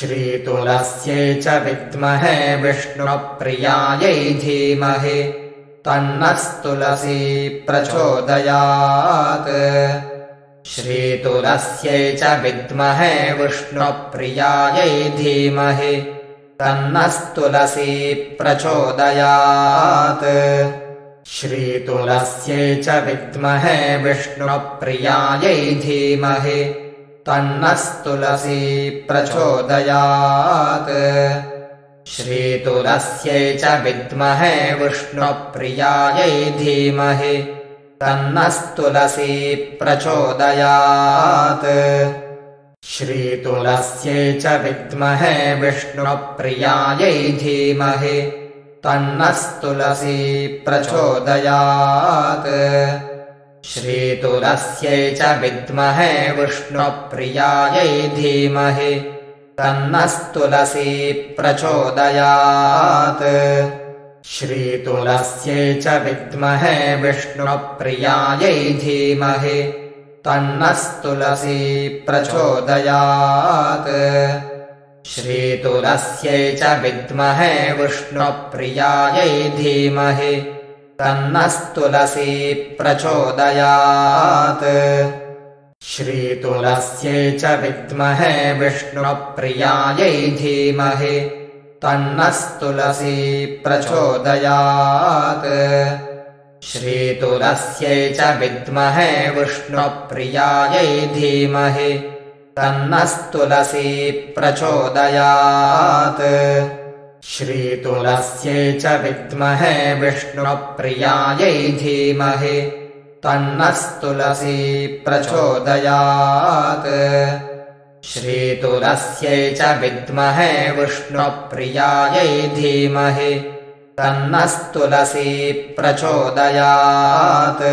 श्रीतुलस्यै च विद्महे विष्णुप्रियायै धीमहि तन्नस्तुलसी प्रचोदयात्। श्रीतुलस्यै च विद्महे विष्णुप्रियायै धीमहि तन्नस्तुलसी प्रचोदयात्। श्रीतुलस्यै च विद्महे विष्णुप्रियायै धीमहि तन्नस्तुलसी प्रचोदयात्। श्रीतुलस्यै च विद्महे विष्णुप्रियायै धीमहि तन्नस्तुलसी प्रचोदयात्। श्रीतुलस्यै च विद्महे विष्णुप्रियायै धीमहि तन्नस्तुलसी प्रचोदयात्। श्रीतुलस्यै च विद्महे विष्णुप्रियायै धीमहि तन्नस्तुलसी प्रचोदयात्। श्रीतुलस्यै च विद्महे विष्णुप्रियायै धीमहि तन्नस्तुलसी प्रचोदयात्। श्रीतुलस्यै च विद्महे विष्णुप्रियायै धीमहि तन्नस्तुलसी प्रचोदयात्। श्रीतुलस्यै च विद्महे विष्णुप्रियायै धीमहि तन्नस्तुलसी प्रचोदयात्। श्रीतुलस्यै च विद्महे विष्णुप्रियायै धीमहि तन्नस्तुलसी प्रचोदयात्। श्रीतुलस्यै च विद्महे विष्णुप्रियायै धीमहि तन्नस्तुलसी प्रचोदयात्। श्रीतुलस्यै च विद्महे विष्णुप्रियायै धीमहि तन्नस्तुलसी प्रचोदयात्।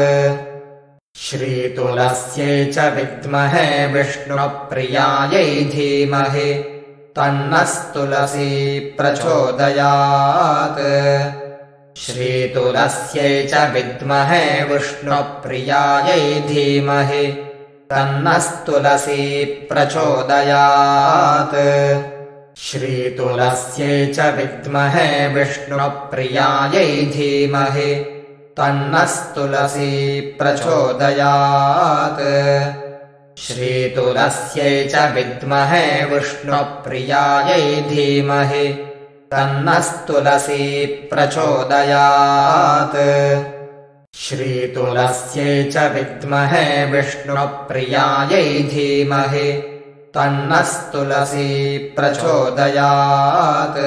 श्रीतुलस्यै च विद्महे विष्णुप्रियायै धीमहि तन्नस्तुलसी प्रचोदयात्। श्रीतुलस्यै च विद्महे विष्णुप्रियायै धीमहि तन्नस्तुलसी प्रचोदयात्। श्रीतुलस्यै च विद्महे विष्णुप्रियायै धीमहि तन्नस्तुलसी प्रचोदयात्। श्रीतुलस्यै च विद्महे विष्णुप्रियायै धीमहि तन्नस्तुलसी प्रचोदयात्। श्रीतुलस्यै च विद्महे विष्णुप्रियायै धीमहि तन्नस्तुलसी प्रचोदयात्।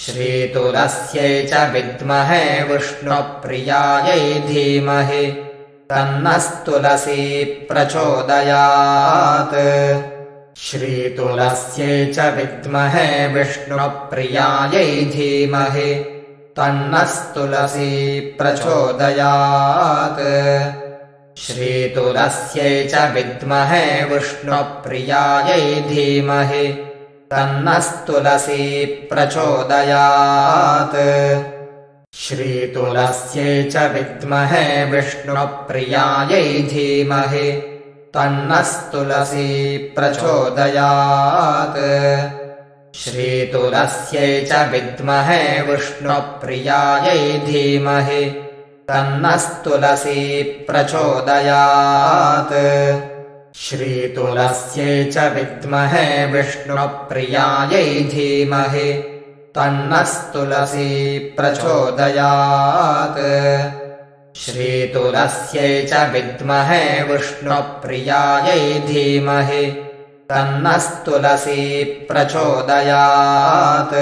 श्रीतुलस्यै च विद्महे विष्णुप्रियायै धीमहि तन्नस्तुलसी प्रचोदयात्। श्रीतुलस्यै च विद्महे विष्णुप्रियायै धीमहि तन्नस्तुलसी प्रचोदयात्। श्रीतुलस्यै च विद्महे विष्णुप्रियायै धीमहि तन्नस्तुलसी प्रचोदयात्। श्रीतुलस्यै च विद्महे विष्णुप्रियायै धीमहि तन्नस्तुलसी प्रचोदयात्। श्रीतुलस्यै च विद्महे विष्णुप्रियायै धीमहि तन्नस्तुलसी प्रचोदयात्। श्रीतुलस्यै च विद्महे विष्णुप्रियायै धीमहि तन्नस्तुलसी प्रचोदयात्। श्रीतुलस्यै च विद्महे विष्णुप्रियायै धीमहि तन्नस्तुलसी प्रचोदयात्।